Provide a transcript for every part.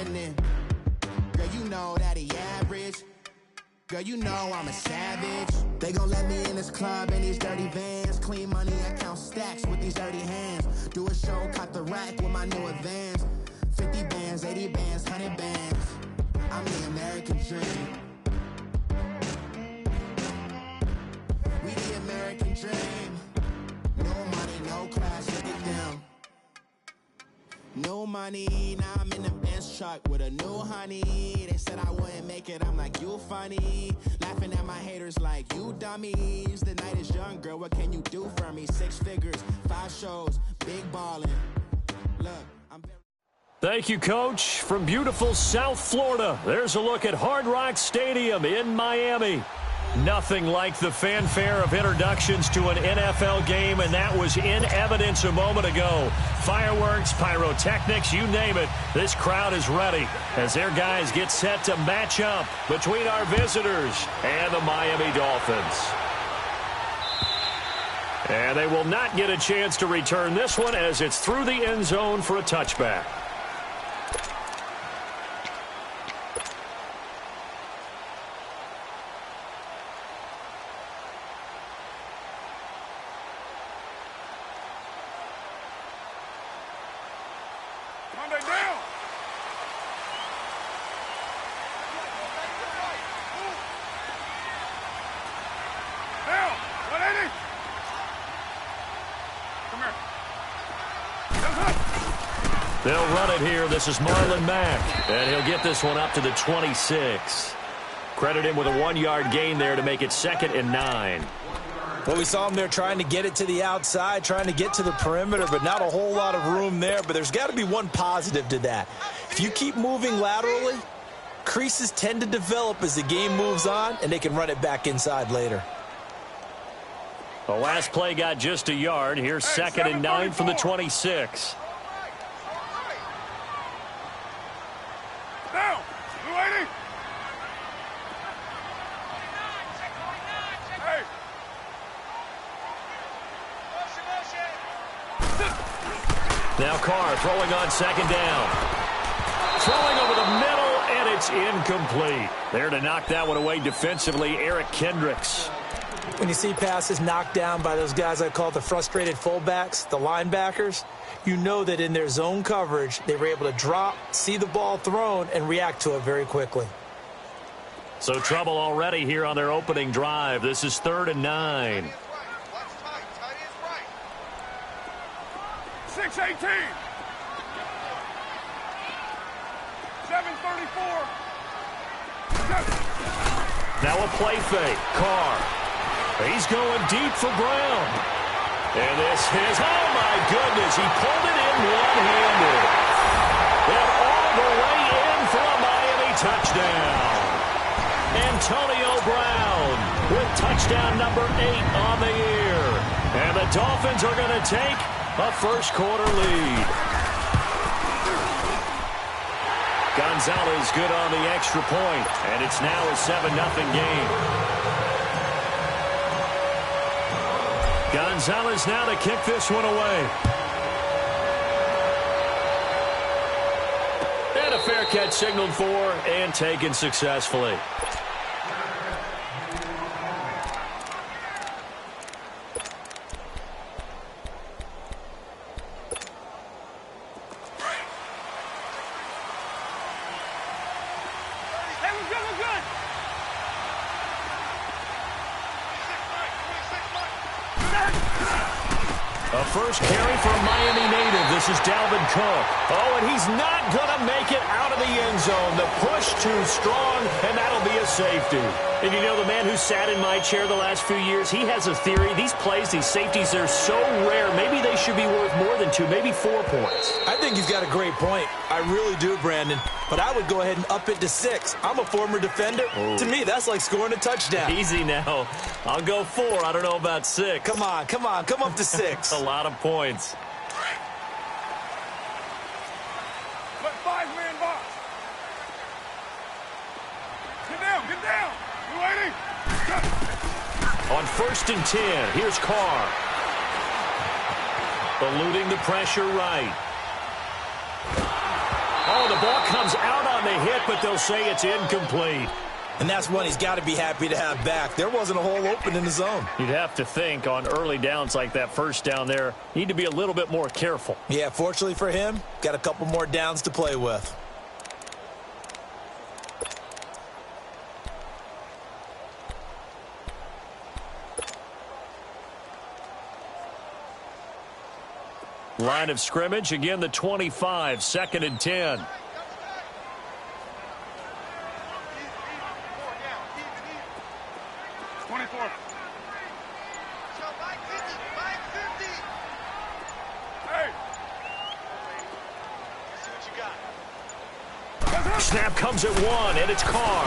threatening. Girl, you know that he average. Girl, you know I'm a savage. They gon' let me in this club in these dirty vans. Clean money, I count stacks with these dirty hands. Do a show, caught the rack with my new advance. 50 bands, 80 bands, 100 bands. I'm the American dream. We the American dream. No money, no class, look at them. No money, now I'm in the Benz truck with a new honey. They said I wouldn't make it, I'm like, you funny. Laughing at my haters like, you dummies. The night is young, girl, what can you do for me? 6 figures, 5 shows, big ballin'. Look, I'm very... Thank you, Coach. From beautiful South Florida, there's a look at Hard Rock Stadium in Miami. Nothing like the fanfare of introductions to an NFL game, and that was in evidence a moment ago. Fireworks, pyrotechnics, you name it. This crowd is ready as their guys get set to match up between our visitors and the Miami Dolphins. And they will not get a chance to return this one as it's through the end zone for a touchback. They'll run it here. This is Marlon Mack, and he'll get this one up to the 26. Credit him with a 1-yard gain there to make it 2nd and 9. Well, we saw him there trying to get it to the outside, trying to get to the perimeter, but not a whole lot of room there. But there's got to be one positive to that. If you keep moving laterally, creases tend to develop as the game moves on, and they can run it back inside later. The last play got just a yard. Here's 2nd and 9 from the 26. Down. 280. Hey. Now Carr throwing on 2nd down. Throwing over the middle, and it's incomplete. There to knock that one away defensively, Eric Kendricks. When you see passes knocked down by those guys I call the frustrated fullbacks, the linebackers, you know that in their zone coverage, they were able to drop, see the ball thrown, and react to it very quickly. So trouble already here on their opening drive. This is 3rd and 9. 6:18. 7:34. Now a play fake. Carr. He's going deep for Brown. And this is, oh my goodness, he pulled it in one-handed. And all the way in for a Miami touchdown. Antonio Brown with touchdown number 8 on the year. And the Dolphins are going to take a first-quarter lead. Gonzalez good on the extra point, and it's now a 7-0 game. Gonzalez now to kick this one away. And a fair catch signaled for and taken successfully. First carry for a Miami native. This is Dalvin Cook. Oh, and he's not going to make it out of the end zone. The push too strong, and that'll be a safety. And you know, the man who sat in my chair the last few years, he has a theory. These plays, these safeties, they're so rare. Maybe they should be worth more than 2, maybe 4 points. I think he's got a great point. I really do, Brandon. But I would go ahead and up it to 6. I'm a former defender. Oh. To me, that's like scoring a touchdown. Easy now. I'll go 4. I don't know about 6. Come on. Come up to 6. A lot of points. But 5-man box. Get down. 280. On 1st and 10, here's Carr. Eluding the pressure right. Oh, throw. The ball comes out on the hit, but they'll say it's incomplete. And that's one he's got to be happy to have back. There wasn't a hole open in the zone. You'd have to think on early downs like that first down there, need to be a little bit more careful. Yeah, fortunately for him, got a couple more downs to play with. Line of scrimmage, again the 25, 2nd and 10. Snap comes at 1, and it's Carr.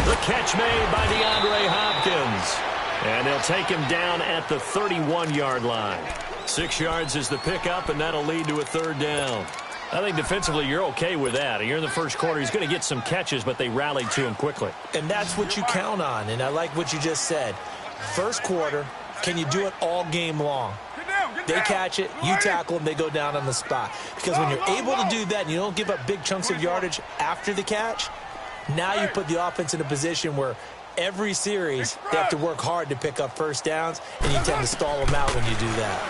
The catch made by DeAndre Hopkins. And they'll take him down at the 31-yard line. 6 yards is the pickup, and that'll lead to a 3rd down. I think defensively you're okay with that. You're in the first quarter. He's going to get some catches, but they rallied to him quickly. And that's what you count on, and I like what you just said. First quarter, can you do it all game long? They catch it, you tackle them, they go down on the spot. Because when you're able to do that and you don't give up big chunks of yardage after the catch, now you put the offense in a position where every series they have to work hard to pick up first downs, and you tend to stall them out when you do that.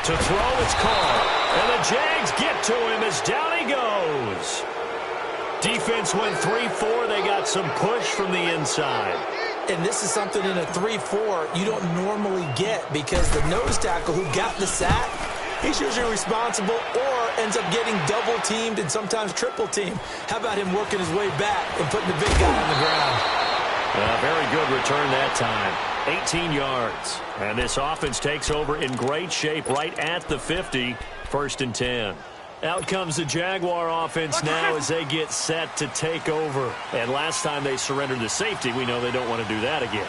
To throw, it's Carr. And the Jags get to him as down he goes. Defense went 3-4. They got some push from the inside. And this is something in a 3-4 you don't normally get, because the nose tackle who got the sack, he's usually responsible or ends up getting double-teamed and sometimes triple-teamed. How about him working his way back and putting the big guy on the ground? Very good return that time. 18 yards. And this offense takes over in great shape right at the 50, 1st and 10. Out comes the Jaguar offense now as they get set to take over. And last time they surrendered the safety, we know they don't want to do that again.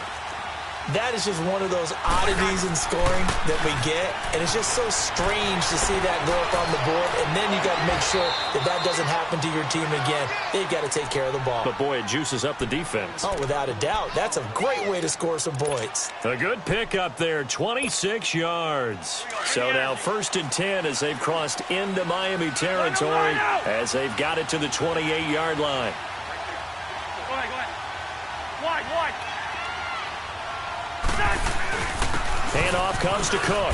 That is just one of those oddities in scoring that we get, and it's just so strange to see that go up on the board, and then you got to make sure that that doesn't happen to your team again. They've got to take care of the ball. But, boy, it juices up the defense. Oh, without a doubt. That's a great way to score some points. A good pickup there, 26 yards. So now 1st and 10 as they've crossed into Miami territory as they've got it to the 28-yard line. Go ahead. Wide. Handoff comes to Cook.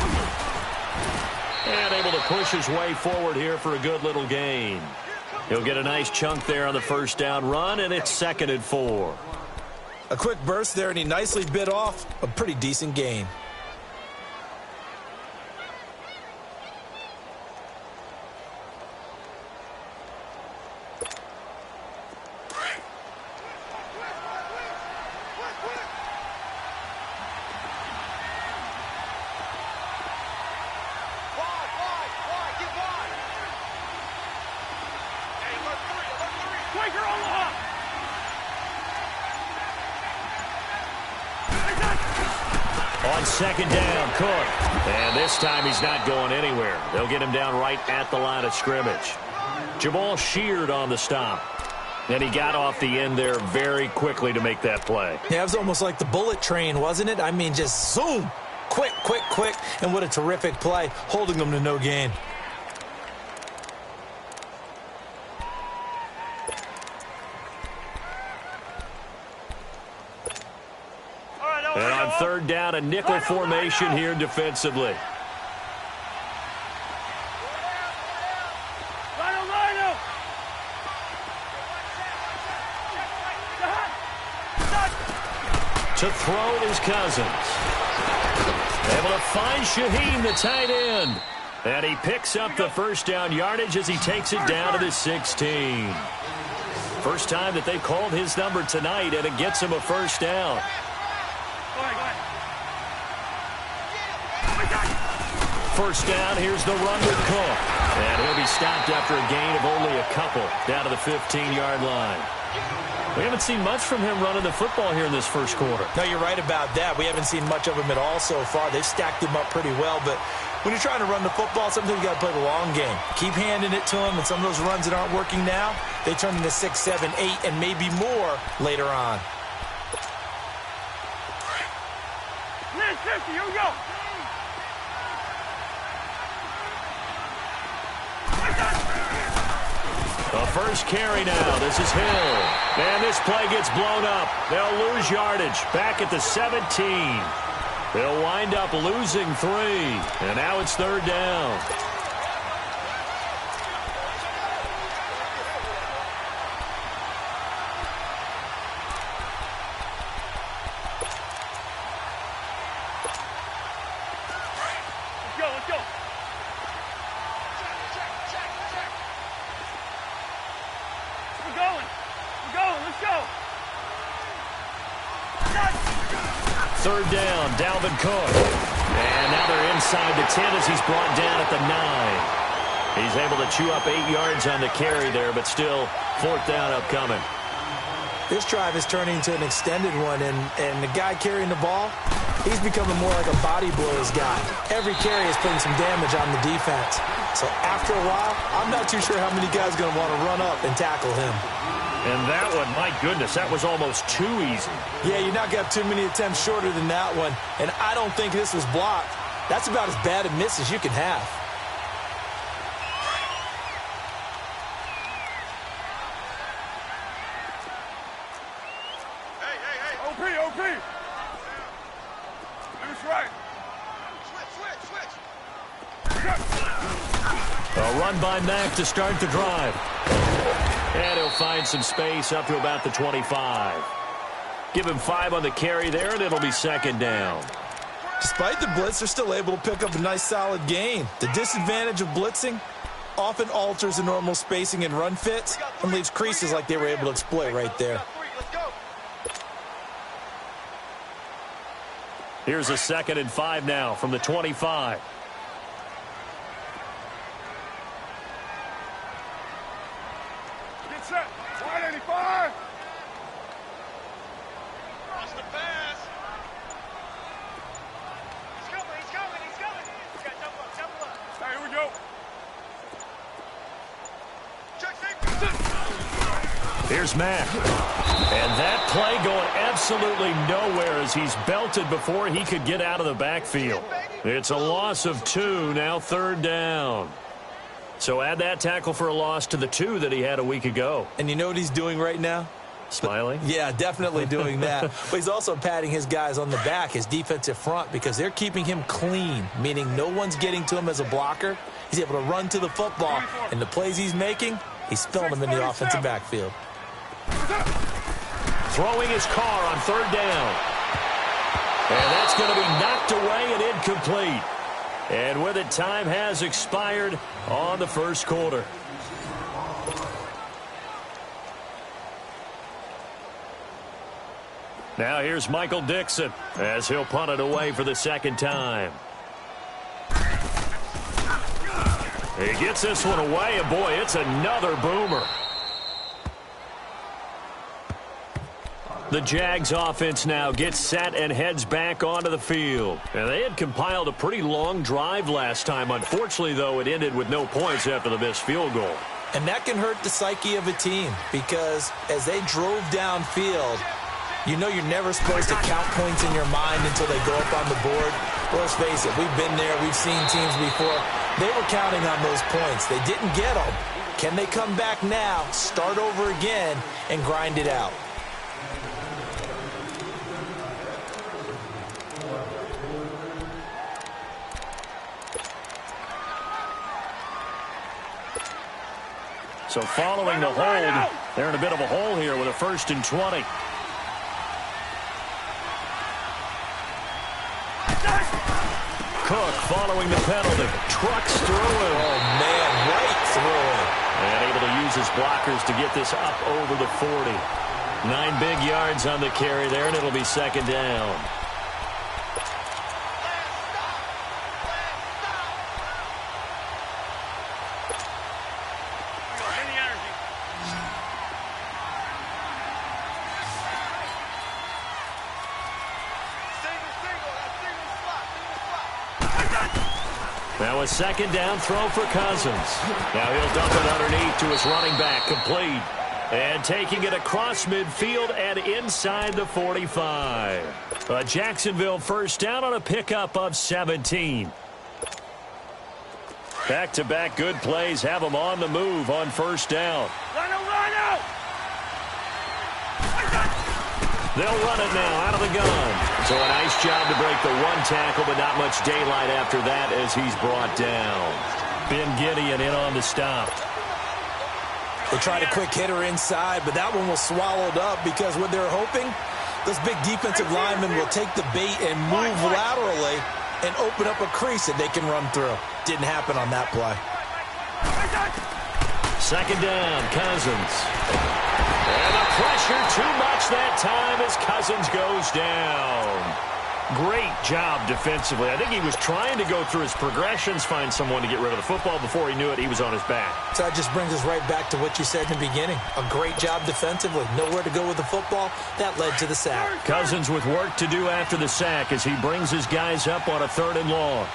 And able to push his way forward here for a good little gain. He'll get a nice chunk there on the first down run, and it's 2nd and 4. A quick burst there, and he nicely bit off a pretty decent gain. On 2nd down, Cook. And this time he's not going anywhere. They'll get him down right at the line of scrimmage. Jamal Sheard on the stop. And he got off the end there very quickly to make that play. Yeah, it was almost like the bullet train, wasn't it? I mean, just zoom. Quick. And what a terrific play, holding them to no gain. And on 3rd down, a nickel formation here defensively. To throw is Cousins. Able to find Shaheen, the tight end. And he picks up the first down yardage as he takes it down to the 16. First time that they've called his number tonight, and it gets him a first down. First down, here's the run with Cook. And he'll be stopped after a gain of only a couple down to the 15-yard line. We haven't seen much from him running the football here in this first quarter. No, you're right about that. We haven't seen much of him at all so far. They've stacked him up pretty well, but when you're trying to run the football, sometimes you got to play the long game. Keep handing it to him, and some of those runs that aren't working now, they turn into 6, 7, 8, and maybe more later on. Here we go. first carry now. This is Hill. And this play gets blown up. They'll lose yardage back at the 17. They'll wind up losing 3. And now it's third down. Let's go. We're going. Let's go. Third down, Dalvin Cook. And now they're inside the 10 as he's brought down at the 9. He's able to chew up 8 yards on the carry there, but still fourth down upcoming. This drive is turning into an extended one, and the guy carrying the ball, he's becoming more like a body blows guy. Every carry is putting some damage on the defense. So after a while, I'm not too sure how many guys are going to want to run up and tackle him. And that one, my goodness, that was almost too easy. Yeah, you knock out too many attempts shorter than that one, and I don't think this was blocked. That's about as bad a miss as you can have. Hey. OP. Loose right. Switch. A run by Mack to start the drive. And he'll find some space up to about the 25. Give him 5 on the carry there, and it'll be second down. Despite the blitz, they're still able to pick up a nice, solid gain. The disadvantage of blitzing often alters the normal spacing and run fits and leaves creases like they were able to exploit right there. Here's a 2nd and 5 now from the 25. Get set. 185. Watch the pass. He's coming. He's got jump up. Hey, here we go. Check safety. Here's Mack. And that play going absolutely nowhere as he's belted before he could get out of the backfield. It's a loss of 2, now third down. So add that tackle for a loss to the 2 that he had a week ago. And you know what he's doing right now? Smiling? Yeah, definitely doing that. But he's also patting his guys on the back, his defensive front, because they're keeping him clean, meaning no one's getting to him as a blocker. He's able to run to the football, and the plays he's making, he's filling them in the offensive backfield. Throwing his car on third down. And that's going to be knocked away and incomplete. And with it, time has expired on the first quarter. Now here's Michael Dixon as he'll punt it away for the second time. He gets this one away, and boy, it's another boomer. The Jags offense now gets set and heads back onto the field. And they had compiled a pretty long drive last time. Unfortunately, though, it ended with no points after the missed field goal. And that can hurt the psyche of a team because as they drove downfield, you know you're never supposed to count points in your mind until they go up on the board. Well, let's face it, we've been there. We've seen teams before. They were counting on those points. They didn't get them. Can they come back now, start over again, and grind it out? So following the hold, they're in a bit of a hole here with a 1st and 20. Cook following the penalty. Trucks through him. Oh, man, right through him. And able to use his blockers to get this up over the 40. 9 big yards on the carry there, and it'll be second down. Now a second down throw for Cousins. Now he'll dump it underneath to his running back, complete. And taking it across midfield and inside the 45. A Jacksonville first down on a pickup of 17. Back-to-back good plays have them on the move on first down. Rhino! They'll run it now out of the gun. So a nice job to break the one tackle, but not much daylight after that as he's brought down. Ben Gideon in on the stop. They tried a quick hitter inside, but that one was swallowed up because what they're hoping, those big defensive linemen will take the bait and move laterally and open up a crease that they can run through. Didn't happen on that play. Second down, Cousins. And the pressure too much that time as Cousins goes down. Great job defensively. I think he was trying to go through his progressions, find someone to get rid of the football. Before he knew it, he was on his back. So that just brings us right back to what you said in the beginning. A great job defensively. Nowhere to go with the football. That led to the sack. Cousins with work to do after the sack as he brings his guys up on a 3rd and long.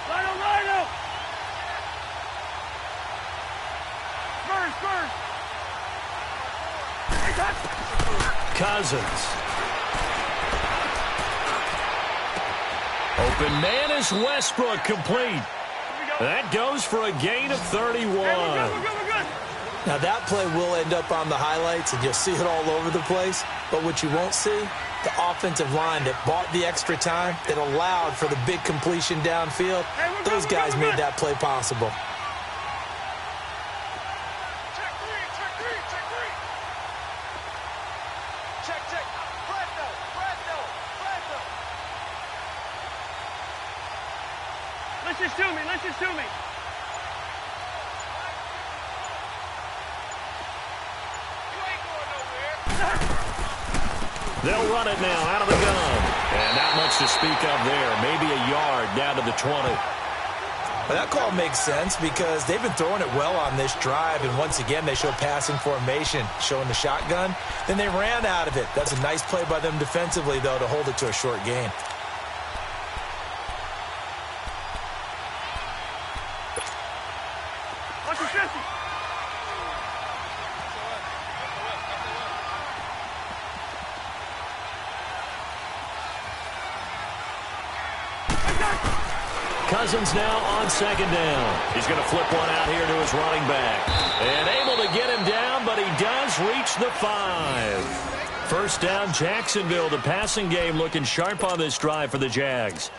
Rhino! Cousins. Open man is Westbrook, complete. That goes for a gain of 31. We're good. Now that play will end up on the highlights, and you'll see it all over the place. But what you won't see, the offensive line that bought the extra time, that allowed for the big completion downfield, those guys made that play possible. Listen to me. They'll run it now out of the gun. And not much to speak of there. Maybe a yard down to the 20. Well, that call makes sense because they've been throwing it well on this drive, and once again they show passing formation, showing the shotgun. Then they ran out of it. That's a nice play by them defensively, though, to hold it to a short gain. Watch your 50. Cousins now on 2nd down. He's going to flip one out here to his running back. And able to get him down, but he does reach the 5. First down, Jacksonville. The passing game looking sharp on this drive for the Jags.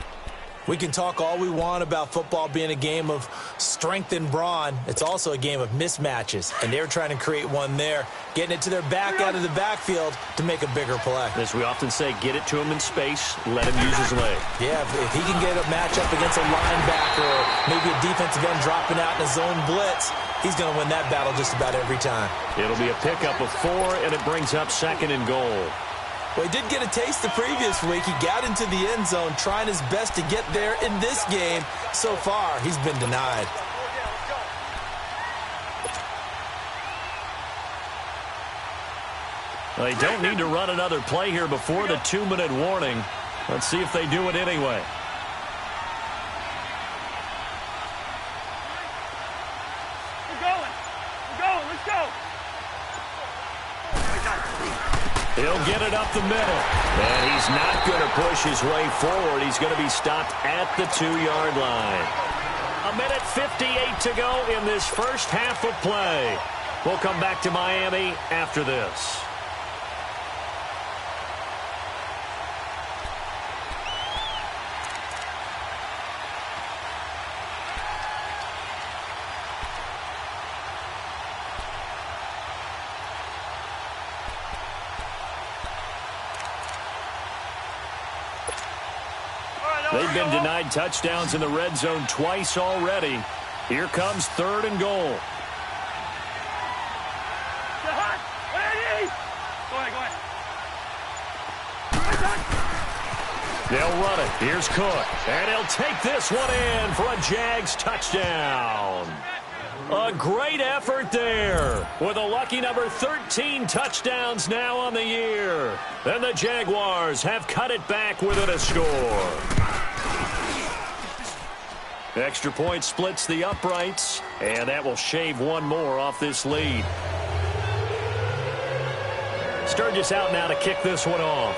We can talk all we want about football being a game of strength and brawn. It's also a game of mismatches, and they're trying to create one there, getting it to their back out of the backfield to make a bigger play. As we often say, get it to him in space, let him use his leg. Yeah, if he can get a matchup against a linebacker or maybe a defensive end dropping out in a zone blitz, he's going to win that battle just about every time. It'll be a pickup of 4, and it brings up 2nd and goal. Well, he did get a taste the previous week. He got into the end zone, trying his best to get there in this game. So far, he's been denied. They don't need to run another play here before the 2-minute warning. Let's see if they do it anyway. We're going. Let's go. He'll get it up the middle. And he's not going to push his way forward. He's going to be stopped at the 2-yard line. 1:58 to go in this first half of play. We'll come back to Miami after this. They've been denied touchdowns in the red zone twice already. Here comes 3rd and goal. They'll run it. Here's Cook. And he'll take this one in for a Jags touchdown. A great effort there with a lucky number 13 touchdowns now on the year. And the Jaguars have cut it back within a score. Extra point splits the uprights, and that will shave one more off this lead. Sturgis out now to kick this one off.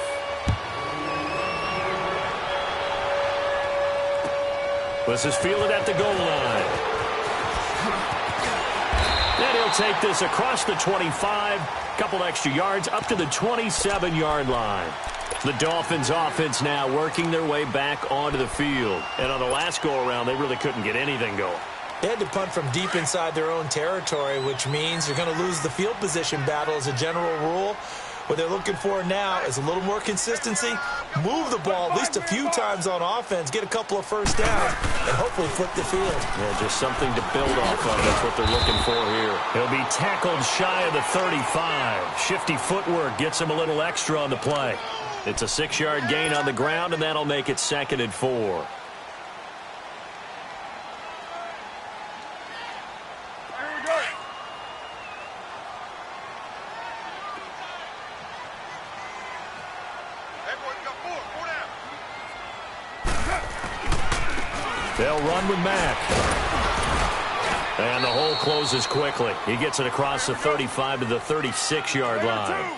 This is fielded at the goal line. And he'll take this across the 25, couple extra yards up to the 27-yard line. The Dolphins offense now working their way back onto the field. And on the last go-around, they really couldn't get anything going. They had to punt from deep inside their own territory, which means you're going to lose the field position battle as a general rule. What they're looking for now is a little more consistency, move the ball at least a few times on offense, get a couple of first downs, and hopefully flip the field. Yeah, just something to build off of. That's what they're looking for here. He'll be tackled shy of the 35. Shifty footwork gets him a little extra on the play. It's a 6-yard gain on the ground, and that'll make it 2nd and 4. They'll run with Mack. And the hole closes quickly. He gets it across the 35 to the 36-yard line.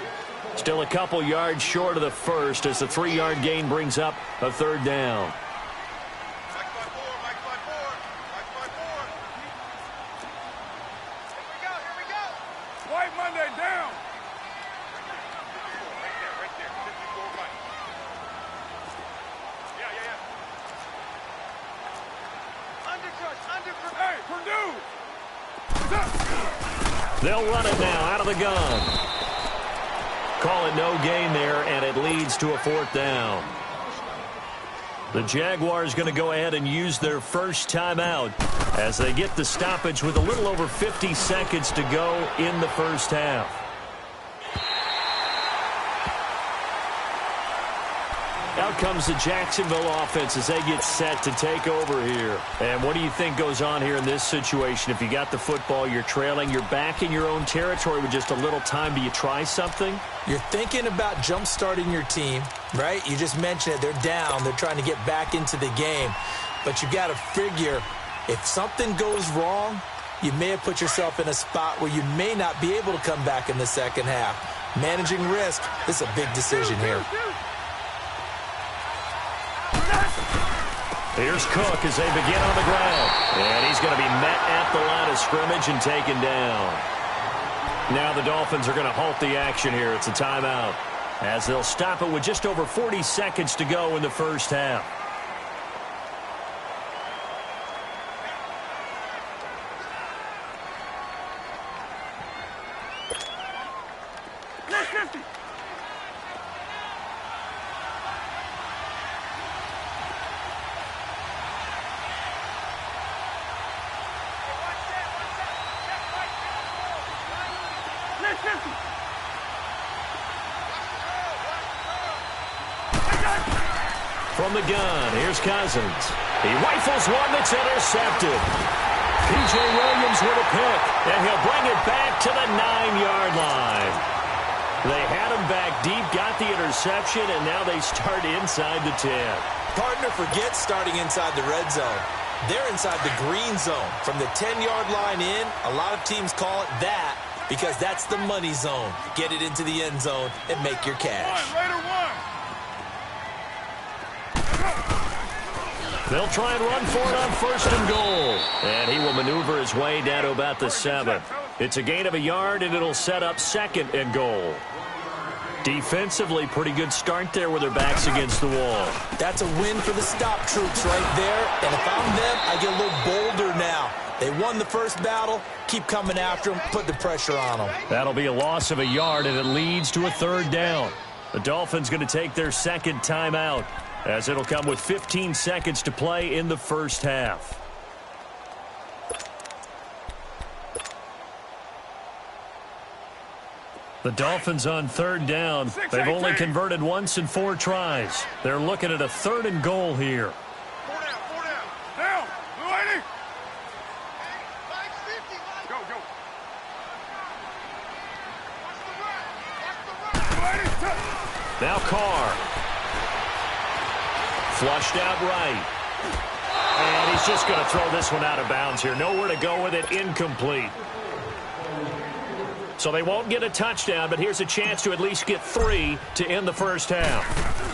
Still a couple yards short of the first as the 3-yard gain brings up a 3rd down. White Monday down. Hey, Purdue! They'll run it now out of the gun. Call it no gain there, and it leads to a 4th down. The Jaguars going to go ahead and use their first timeout as they get the stoppage with a little over 50 seconds to go in the first half. Out comes the Jacksonville offense as they get set to take over here. And what do you think goes on here in this situation? If you got the football, you're trailing, you're back in your own territory with just a little time. Do you try something? You're thinking about jump-starting your team, right? You just mentioned it. They're down. They're trying to get back into the game. But you got to figure if something goes wrong, you may have put yourself in a spot where you may not be able to come back in the second half. Managing risk, this is a big decision here. Here's Cook as they begin on the ground. And he's going to be met at the line of scrimmage and taken down. Now the Dolphins are going to halt the action here. It's a timeout as they'll stop it with just over 40 seconds to go in the first half. From the gun, here's Cousins. He rifles one that's intercepted. P.J. Williams with a pick, and he'll bring it back to the 9-yard line. They had him back deep, got the interception, and now they start inside the 10. Partner forgets starting inside the red zone. They're inside the green zone. From the 10-yard line in, a lot of teams call it that because that's the money zone. Get it into the end zone and make your cash. They'll try and run for it on 1st and goal. And he will maneuver his way down to about the 7. It's a gain of a yard, and it'll set up 2nd and goal. Defensively, pretty good start there with their backs against the wall. That's a win for the stop troops right there. And if I'm them, I get a little bolder now. They won the first battle. Keep coming after them. Put the pressure on them. That'll be a loss of a yard, and it leads to a 3rd down. The Dolphins going to take their 2nd timeout, as it'll come with 15 seconds to play in the first half. The Dolphins on 3rd down. They've only converted once in 4 tries. They're looking at a 3rd and goal here. 4 down. Down. Blue 80. Go, go. Now Carr. Flushed out right. And he's just going to throw this one out of bounds here. Nowhere to go with it. Incomplete. So they won't get a touchdown, but here's a chance to at least get 3 to end the first half.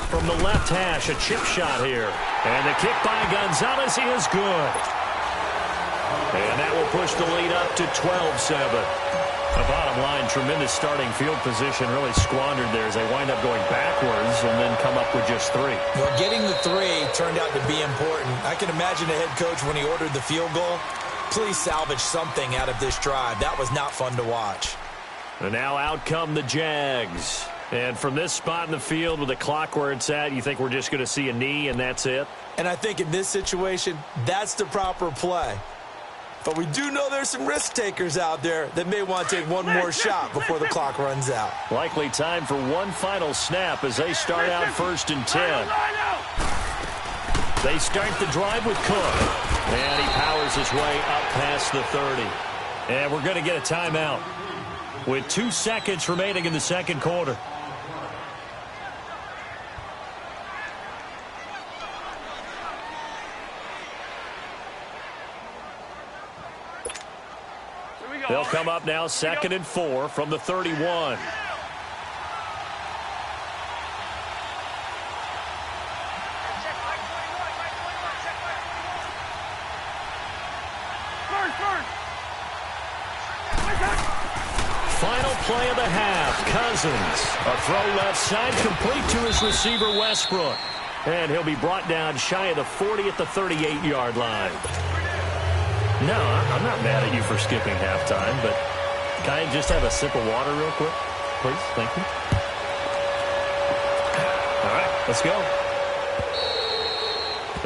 From the left hash, a chip shot here. And the kick by Gonzalez is good. And that will push the lead up to 12-7. The bottom line, tremendous starting field position, really squandered there as they wind up going backwards and then come up with just 3. Well, getting the 3 turned out to be important. I can imagine the head coach when he ordered the field goal. Please salvage something out of this drive. That was not fun to watch. And now out come the Jags. And from this spot in the field with the clock where it's at, you think we're just going to see a knee and that's it? And I think in this situation, that's the proper play. But we do know there's some risk takers out there that may want to take one more shot before the clock runs out. Likely time for one final snap as they start out 1st and 10. They start the drive with Cook. And he powers his way up past the 30. And we're going to get a timeout with 2 seconds remaining in the second quarter. They'll come up now 2nd and 4 from the 31. Final play of the half. Cousins. A throw left side complete to his receiver Westbrook. And he'll be brought down shy of the 40 at the 38-yard line. No, I'm not mad at you for skipping halftime, but can I just have a sip of water real quick? Please, thank you. All right, let's go.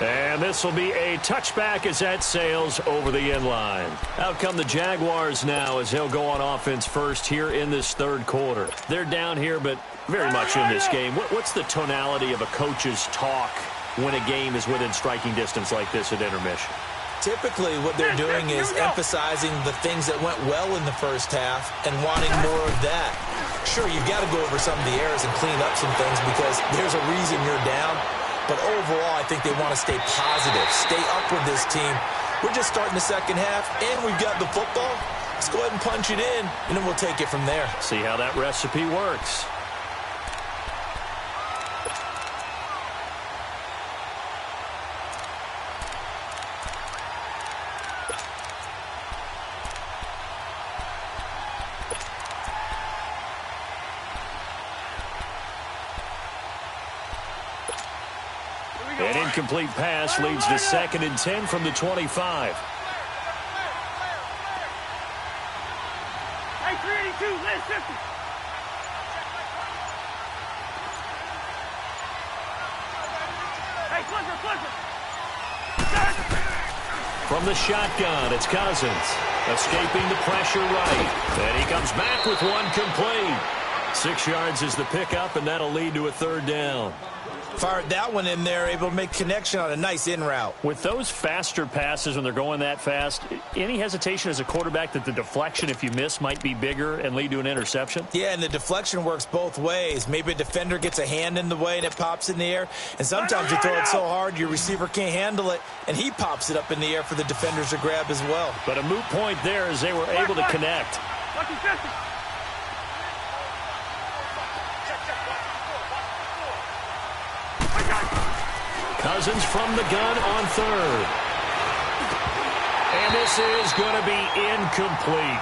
And this will be a touchback as that sails over the end line. Out come the Jaguars now as he'll go on offense first here in this third quarter. They're down here, but very much in this game. What's the tonality of a coach's talk when a game is within striking distance like this at intermission? Typically, what they're doing is emphasizing the things that went well in the first half and wanting more of that. Sure, you've got to go over some of the errors and clean up some things because there's a reason you're down. But overall, I think they want to stay positive, stay up with this team. We're just starting the second half, and we've got the football. Let's go ahead and punch it in, and then we'll take it from there. See how that recipe works. An incomplete pass leads to 2nd and 10 from the 25. Hey, 382, let's 50. Hey, flipper. From the shotgun, it's Cousins. Escaping the pressure right. And he comes back with one complete. 6 yards is the pickup, and that'll lead to a 3rd down. Fired that one in there, able to make connection on a nice in route. With those faster passes when they're going that fast, any hesitation as a quarterback that the deflection, if you miss, might be bigger and lead to an interception? Yeah, and the deflection works both ways. Maybe a defender gets a hand in the way and it pops in the air. And sometimes you throw it so hard your receiver can't handle it, and he pops it up in the air for the defenders to grab as well. But a moot point there as they were able to connect. Cousins from the gun on 3rd. And this is going to be incomplete.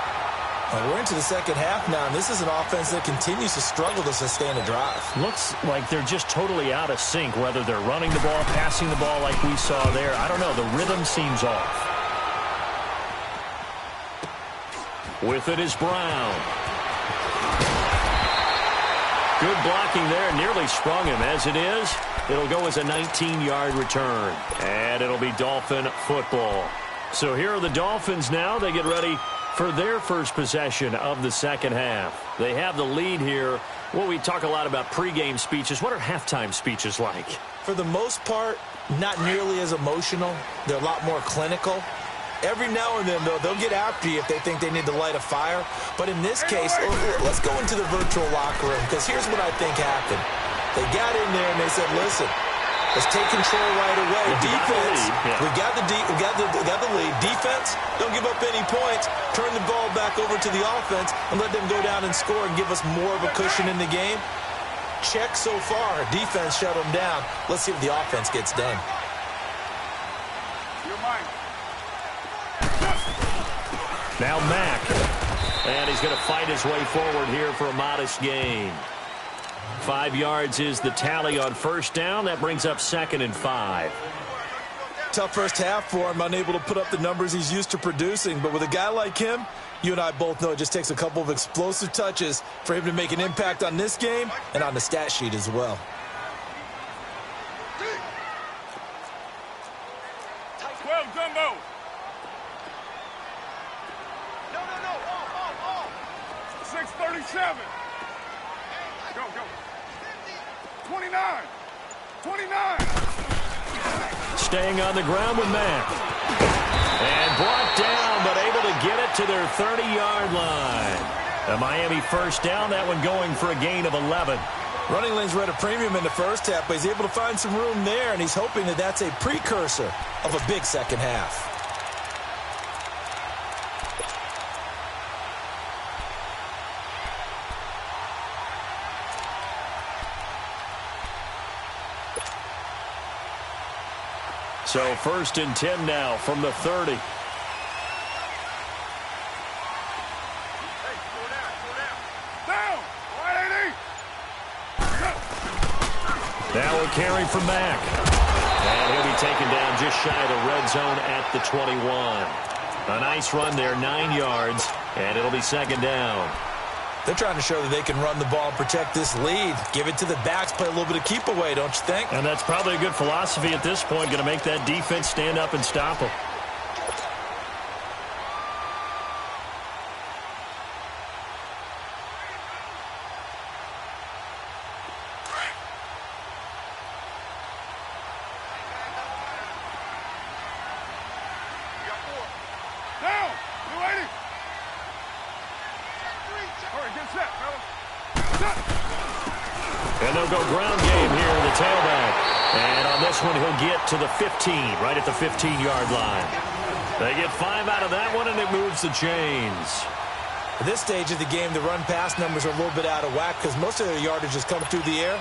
Well, we're into the second half now, and this is an offense that continues to struggle to sustain a drive. Looks like they're just totally out of sync, whether they're running the ball, passing the ball like we saw there. I don't know. The rhythm seems off. With it is Brown. Good blocking there. Nearly sprung him. As it is, it'll go as a 19-yard return. And it'll be Dolphin football. So here are the Dolphins now. They get ready for their first possession of the second half. They have the lead here. Well, we talk a lot about pregame speeches. What are halftime speeches like? For the most part, not nearly as emotional. They're a lot more clinical. Every now and then, though, they'll get after you if they think they need to light a fire. But in this case, let's go into the virtual locker room, because here's what I think happened. They got in there and they said, listen, let's take control right away. Defense, we got the lead. Defense, don't give up any points. Turn the ball back over to the offense and let them go down and score and give us more of a cushion in the game. check so far. Defense shut them down. Let's see if the offense gets done. Now Mack. And he's going to fight his way forward here for a modest gain. 5 yards is the tally on first down. That brings up 2nd and 5. Tough first half for him, unable to put up the numbers he's used to producing. But with a guy like him, you and I both know it just takes a couple of explosive touches for him to make an impact on this game and on the stat sheet as well. Gumbo. No. 637. Go. 29. Staying on the ground with Mack. And brought down, but able to get it to their 30-yard line. A Miami first down, that one going for a gain of 11. Running lanes were at a premium in the first half, but he's able to find some room there, and he's hoping that that's a precursor of a big second half. So 1st and 10 now from the 30. Now a carry from Mack. And he'll be taken down just shy of the red zone at the 21. A nice run there, 9 yards, and it'll be 2nd down. They're trying to show that they can run the ball and protect this lead. Give it to the backs, play a little bit of keep away, don't you think? And that's probably a good philosophy at this point, going to make that defense stand up and stop them. And they'll go ground game here in the tailback. And on this one, he'll get to the 15, right at the 15-yard line. They get 5 out of that one, and it moves the chains. At this stage of the game, the run-pass numbers are a little bit out of whack because most of their yardage has come through the air.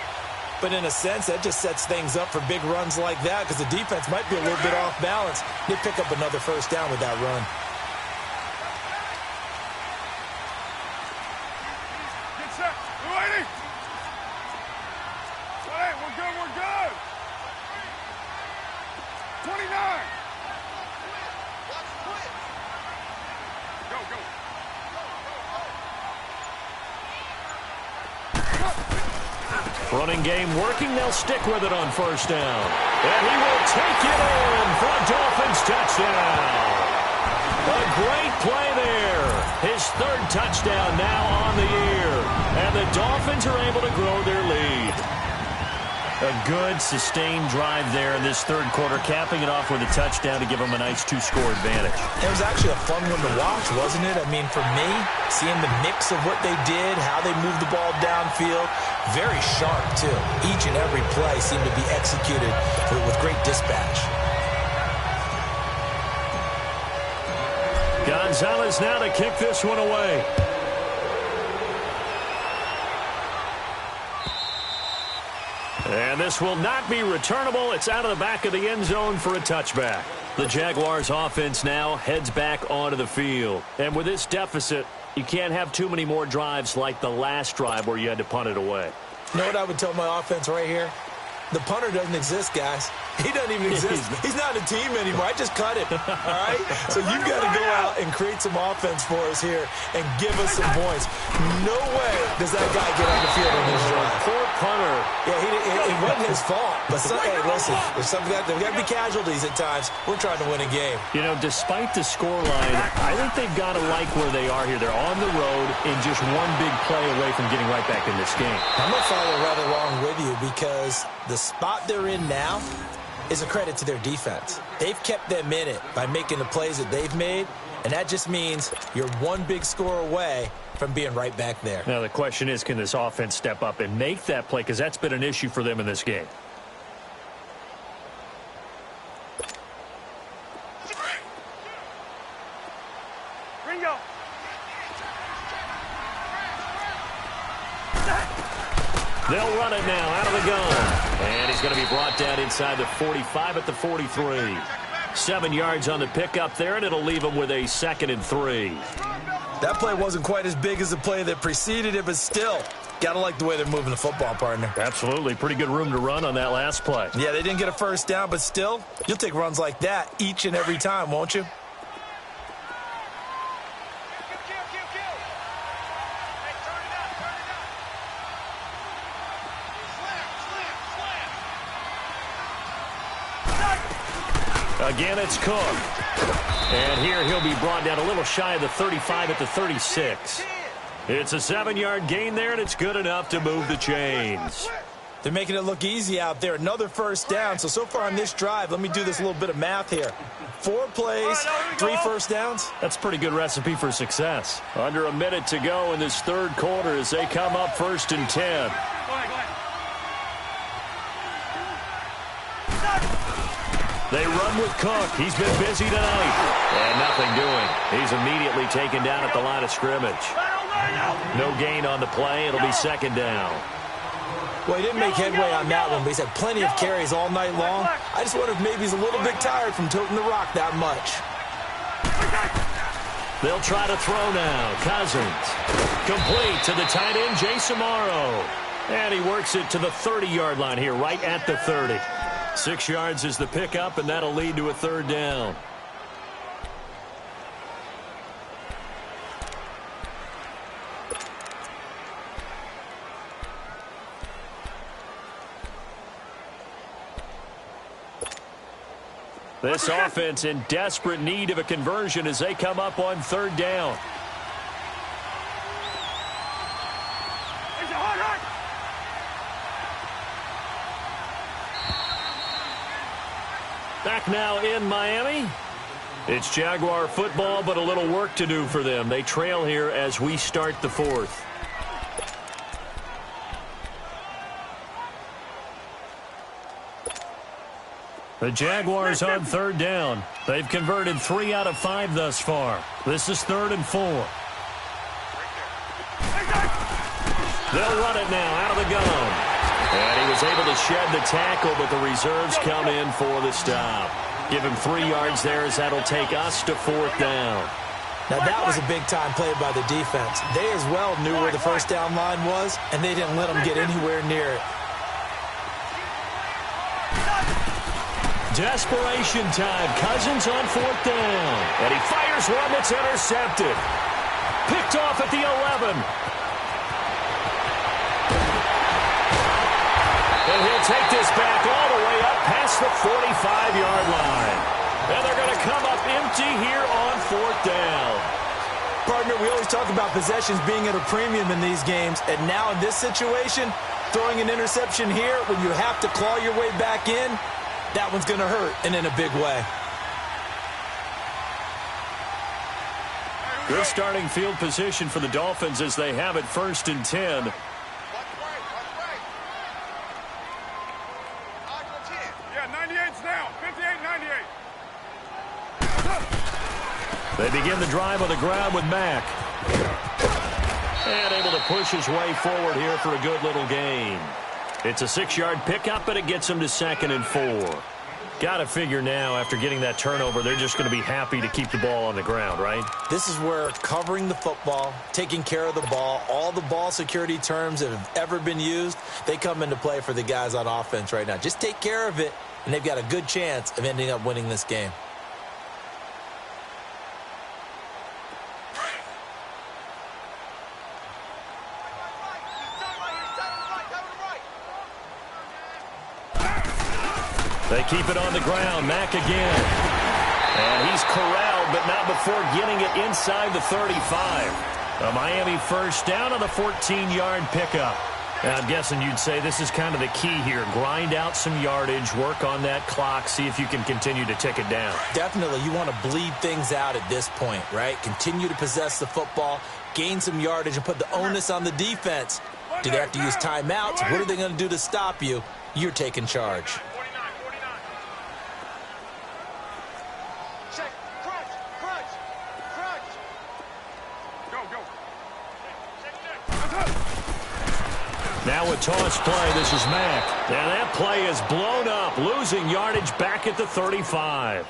But in a sense, that just sets things up for big runs like that because the defense might be a little bit off balance. They pick up another first down with that run. Running game working. They'll stick with it on first down. And he will take it in for a Dolphins touchdown. A great play there. His 3rd touchdown now on the year. And the Dolphins are able to grow their lead. A good, sustained drive there in this 3rd quarter, capping it off with a touchdown to give them a nice 2-score advantage. It was actually a fun one to watch, wasn't it? I mean, for me, seeing the mix of what they did, how they moved the ball downfield, very sharp, too. Each and every play seemed to be executed with great dispatch. Gonzalez now to kick this one away. And this will not be returnable. It's out of the back of the end zone for a touchback. The Jaguars offense now heads back onto the field. And with this deficit, you can't have too many more drives like the last drive where you had to punt it away. You know what I would tell my offense right here? The punter doesn't exist, guys. He doesn't even exist. He's not a team anymore. I just cut him, all right? So you've got to go out and create some offense for us here and give us some points. No way does that guy get on the field on this drive. Poor punter. Yeah, it wasn't his fault. But, hey, listen, there's got to be casualties at times. We're trying to win a game. You know, despite the scoreline, I think they've got to like where they are here. They're on the road and just one big play away from getting right back in this game. I'm going to follow right along with you because the spot they're in now is a credit to their defense. They've kept them in it by making the plays that they've made, and that just means you're one big score away from being right back there. Now the question is, can this offense step up and make that play? Because that's been an issue for them in this game. They'll run it now out of the gun. And he's going to be brought down inside the 45 at the 43. 7 yards on the pickup there, and it'll leave him with a 2nd and 3. That play wasn't quite as big as the play that preceded it, but still, gotta like the way they're moving the football, partner. Absolutely. Pretty good room to run on that last play. Yeah, they didn't get a first down, but still, you'll take runs like that each and every time, won't you? Again, it's Cook. And here he'll be brought down a little shy of the 35 at the 36. It's a 7-yard gain there, and it's good enough to move the chains. They're making it look easy out there. Another first down. So far on this drive, let me do this little bit of math here. 4 plays, 3 first downs. That's a pretty good recipe for success. Under a minute to go in this third quarter as they come up 1st and 10. They run with Cook. He's been busy tonight. And nothing doing. He's immediately taken down at the line of scrimmage. No gain on the play. It'll be 2nd down. Well, he didn't make headway on that one, but he's had plenty of carries all night long. I just wonder if maybe he's a little bit tired from toting the rock that much. They'll try to throw now. Cousins. Complete to the tight end, Jason Amaro. And he works it to the 30-yard line here, right at the 30. 6 yards is the pickup, and that'll lead to a 3rd down. This offense in desperate need of a conversion as they come up on 3rd down. Back now in Miami. It's Jaguar football, but a little work to do for them. They trail here as we start the 4th. The Jaguars on 3rd down. They've converted 3 out of 5 thus far. This is 3rd and 4. They'll run it now out of the gun. And he was able to shed the tackle, but the reserves come in for the stop. Give him 3 yards there as that'll take us to 4th down. Now, that was a big-time play by the defense. They as well knew where the first down line was, and they didn't let them get anywhere near it. Desperation time. Cousins on 4th down. And he fires one that's intercepted. Picked off at the 11. And he'll take this back all the way up past the 45-yard line. And they're going to come up empty here on 4th down. Partner, we always talk about possessions being at a premium in these games. And now in this situation, throwing an interception here when you have to claw your way back in, that one's going to hurt, and in a big way. Good starting field position for the Dolphins as they have it 1st and 10. They begin the drive on the ground with Mack. And able to push his way forward here for a good little gain. It's a 6-yard pickup, and it gets him to 2nd and 4. Got to figure now, after getting that turnover, they're just going to be happy to keep the ball on the ground, right? This is where covering the football, taking care of the ball, all the ball security terms that have ever been used, they come into play for the guys on offense right now. Just take care of it, and they've got a good chance of ending up winning this game. They keep it on the ground. Mack again. And he's corralled, but not before getting it inside the 35. A Miami first down on the 14-yard pickup. And I'm guessing you'd say this is kind of the key here. Grind out some yardage, work on that clock, see if you can continue to tick it down. Definitely. You want to bleed things out at this point, right? Continue to possess the football, gain some yardage, and put the onus on the defense. Do they have to use timeouts? What are they going to do to stop you? You're taking charge. Now a toss play. This is Mack. And that play is blown up, losing yardage back at the 35.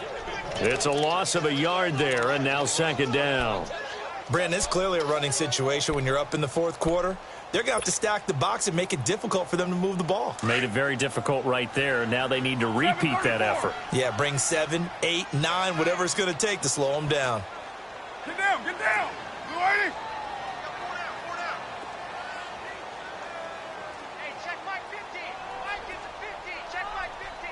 It's a loss of a yard there, and now second down. Brandon, it's clearly a running situation when you're up in the fourth quarter. They're going to have to stack the box and make it difficult for them to move the ball. Made it very difficult right there. Now they need to repeat that effort. Yeah, bring 7, 8, 9, whatever it's going to take to slow them down. Get down, get down. Blue 80. Hey, check Mike 15. Mike gets a 15. Check Mike 15.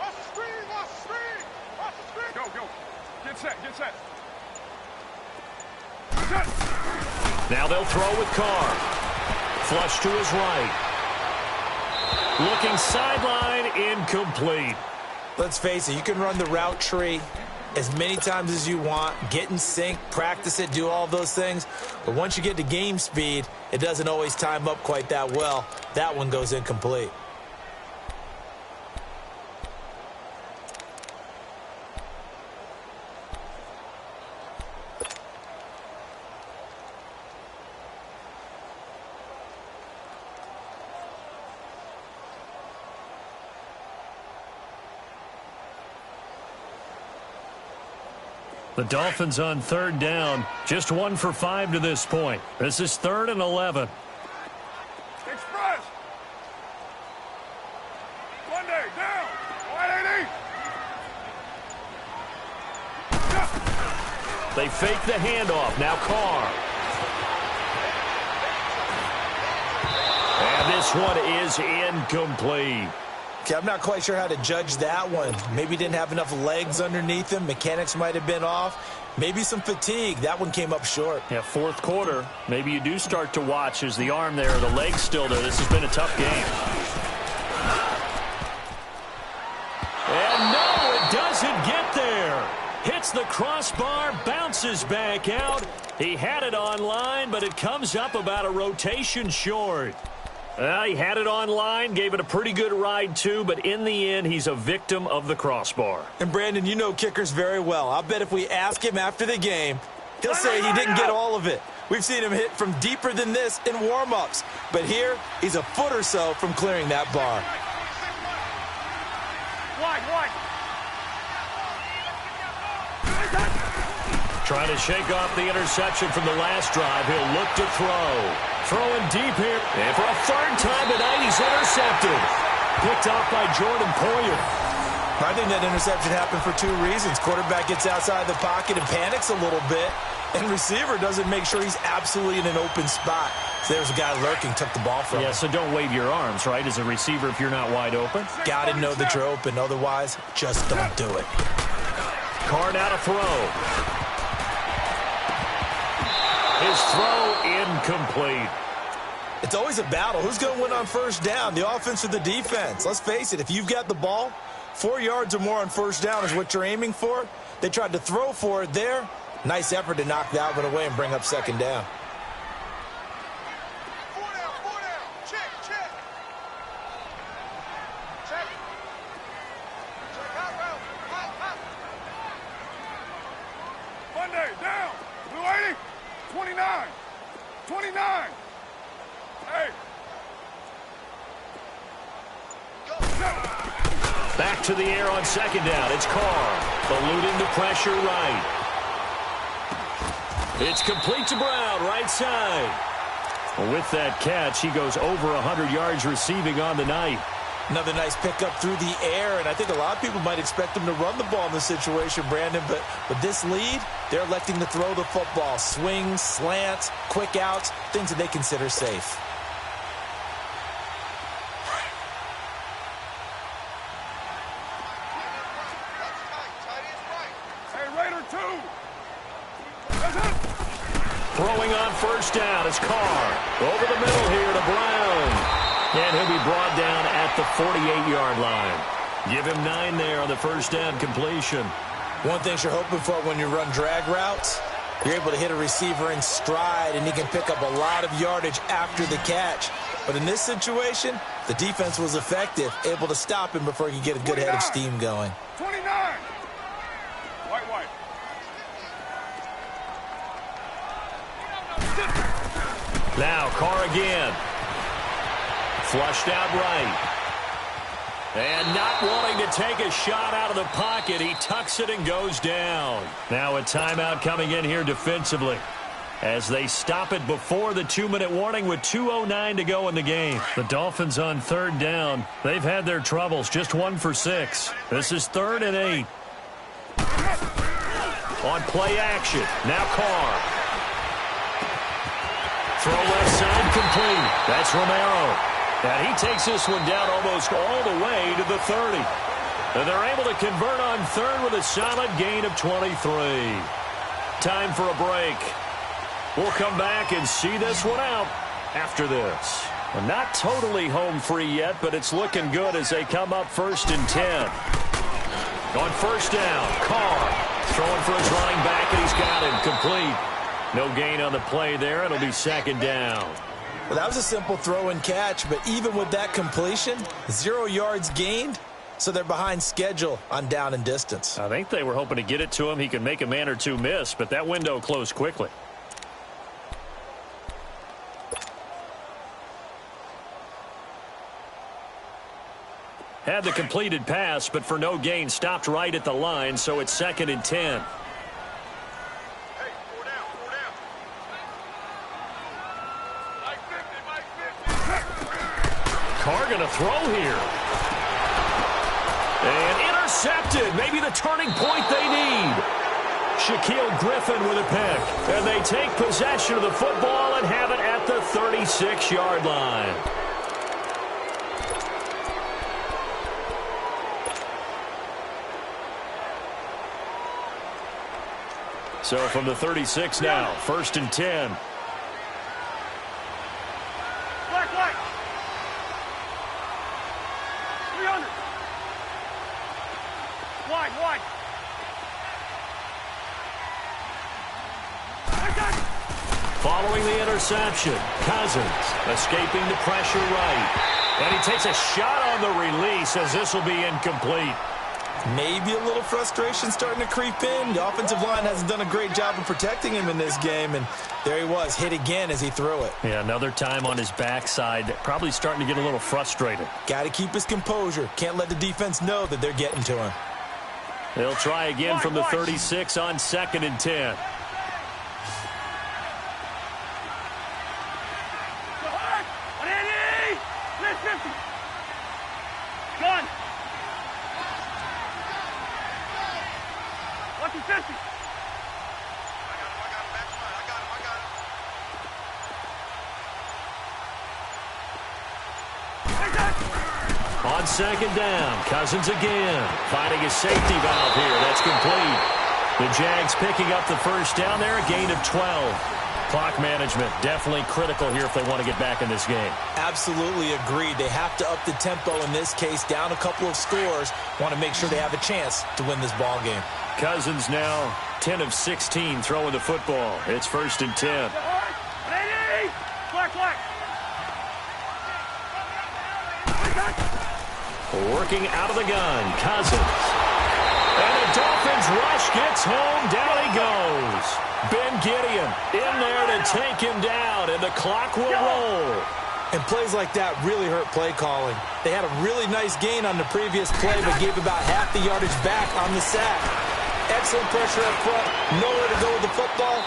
Watch the screen, watch the screen. Watch the screen. Go, go. Get set, get set. Now they'll throw with Carr. Flush to his right. Looking sideline, incomplete. Let's face it, you can run the route tree as many times as you want, get in sync, practice it, do all those things. But once you get to game speed, it doesn't always time up quite that well. That one goes incomplete. The Dolphins on third down, just 1 for 5 to this point. This is 3rd and 11. Express. Monday, down. 180. They fake the handoff. Now Carr. And this one is incomplete. Okay, I'm not quite sure how to judge that one. Maybe didn't have enough legs underneath him. Mechanics might have been off. Maybe some fatigue. That one came up short. Yeah, fourth quarter. Maybe you do start to watch as the arm there, the leg's still there. This has been a tough game. And no, it doesn't get there. Hits the crossbar, bounces back out. He had it online, but it comes up about a rotation short. He had it online, gave it a pretty good ride too, but in the end, he's a victim of the crossbar. And Brandon, you know kickers very well. I'll bet if we ask him after the game, he'll say he didn't get all of it. We've seen him hit from deeper than this in warm-ups. But here, he's a foot or so from clearing that bar. Wide. Trying to shake off the interception from the last drive. He'll look to throw. Throwing deep here. And for a third time tonight, he's intercepted. Picked off by Jordan Poyer. I think that interception happened for 2 reasons. Quarterback gets outside the pocket and panics a little bit. And receiver doesn't make sure he's absolutely in an open spot. So there's a guy lurking, took the ball from him. Yeah, so don't wave your arms, right, as a receiver if you're not wide open. Got to know that you're open. Otherwise, just don't do it. Carr now to throw. His throw incomplete. It's always a battle. Who's going to win on first down, the offense or the defense? Let's face it, if you've got the ball, 4 yards or more on first down is what you're aiming for. They tried to throw for it there. Nice effort to knock that one away and bring up second down. 4 down. Check. Check out route. Hop. Monday, down. Blue 80. 29. Hey. Back to the air on second down. It's Carr. Eluding the pressure right. It's complete to Brown, right side. With that catch, he goes over 100 yards receiving on the night. Another nice pickup through the air, and I think a lot of people might expect him to run the ball in this situation, Brandon, but with this lead, they're electing to throw the football. Swings, slants, quick outs, things that they consider safe. Hey, Raider 2. Throwing on first down is Carr. Over the middle here to Brown. And he'll be brought down at the 48-yard line. Give him 9 there on the first down completion. One thing you're hoping for when you run drag routes, you're able to hit a receiver in stride, and he can pick up a lot of yardage after the catch. But in this situation, the defense was effective, able to stop him before he could get a good head of steam going. 29. White. Now Carr again. Flushed out right. And not wanting to take a shot out of the pocket, he tucks it and goes down. Now a timeout coming in here defensively, as they stop it before the 2-minute warning with 2:09 to go in the game. The Dolphins on third down. They've had their troubles, just 1 for 6. This is 3rd and 8. On play action, now Carr. Throw left side complete. That's Romero. And he takes this one down almost all the way to the 30. And they're able to convert on third with a solid gain of 23. Time for a break. We'll come back and see this one out after this. Well, not totally home free yet, but it's looking good as they come up 1st and 10. On first down, Carr throwing for his running back, and he's got him complete. No gain on the play there. It'll be 2nd down. Well, that was a simple throw and catch, but even with that completion, 0 yards gained, so they're behind schedule on down and distance. I think they were hoping to get it to him. He could make a man or two miss, but that window closed quickly. Had the completed pass, but for no gain, stopped right at the line, so it's 2nd and 10. Carr going to throw here. And intercepted. Maybe the turning point they need. Shaquille Griffin with a pick. And they take possession of the football and have it at the 36-yard line. So from the 36 now, 1st and 10. Black. 300. Wide. Following the interception, Cousins escaping the pressure right. And he takes a shot on the release as this will be incomplete. Maybe a little frustration starting to creep in. The offensive line hasn't done a great job of protecting him in this game, and there he was, hit again as he threw it. Yeah, another time on his backside, probably starting to get a little frustrated. Got to keep his composure. Can't let the defense know that they're getting to him. They'll try again from the 36 on 2nd and 10. Gun. 150. On 2nd down, Cousins again, finding a safety valve here. That's complete. The Jags picking up the 1st down there, a gain of 12. Clock management definitely critical here if they want to get back in this game. Absolutely agreed. They have to up the tempo in this case, down a couple of scores. Want to make sure they have a chance to win this ball game. Cousins now 10 of 16 throwing the football. It's 1st and 10. Black. Working out of the gun, Cousins. And the Dolphins rush gets home. Down he goes. Ben Gideon in there to take him down, and the clock will roll. And plays like that really hurt play calling. They had a really nice gain on the previous play, but gave about half the yardage back on the sack. Excellent pressure up front. Nowhere to go with the football.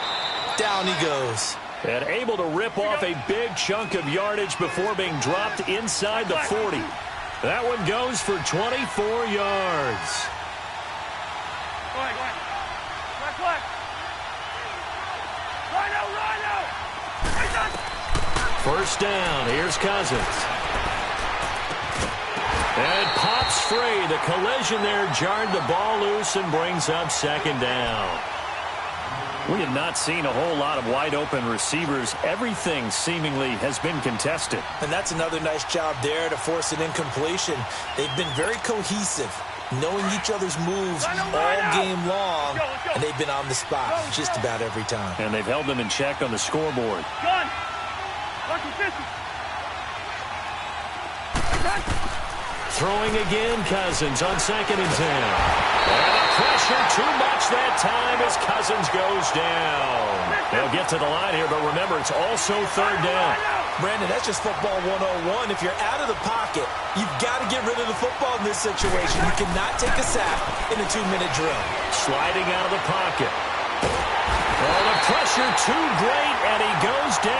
Down he goes. And able to rip off a big chunk of yardage before being dropped inside the 40. That one goes for 24 yards. Go ahead. Black. Rhino. 1st down. Here's Cousins. And pops free. The collision there jarred the ball loose and brings up 2nd down. We have not seen a whole lot of wide-open receivers. Everything seemingly has been contested. And that's another nice job there to force an incompletion. They've been very cohesive, knowing each other's moves all game long, and they've been on the spot just about every time. And they've held them in check on the scoreboard. Gun. 150. Throwing again, Cousins on 2nd and 10. And the pressure too much that time as Cousins goes down. They'll get to the line here, but remember, it's also 3rd down. Brandon, that's just football 101. If you're out of the pocket, you've got to get rid of the football in this situation. You cannot take a sack in a 2-minute drill. Sliding out of the pocket. Oh, the pressure too great, and he goes down.